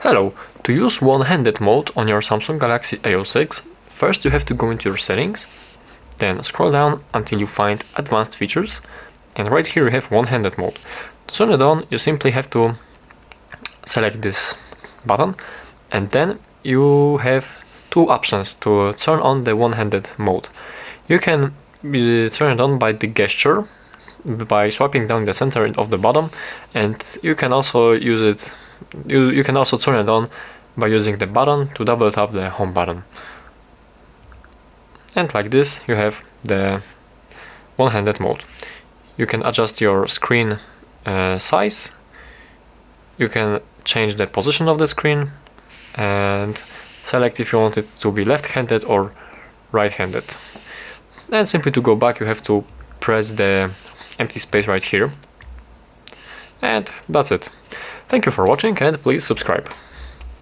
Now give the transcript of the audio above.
Hello! To use one-handed mode on your Samsung Galaxy A06, first you have to go into your settings, then scroll down until you find advanced features, and right here you have one-handed mode. To turn it on, you simply have to select this button, and then you have two options to turn on the one-handed mode. You can turn it on by the gesture, by swiping down the center of the bottom, and you can also use it. You can also turn it on by using the button to double tap the home button. And like this you have the one-handed mode. You can adjust your screen size, you can change the position of the screen and select if you want it to be left-handed or right-handed. And simply to go back you have to press the empty space right here. And that's it. Thank you for watching and please subscribe.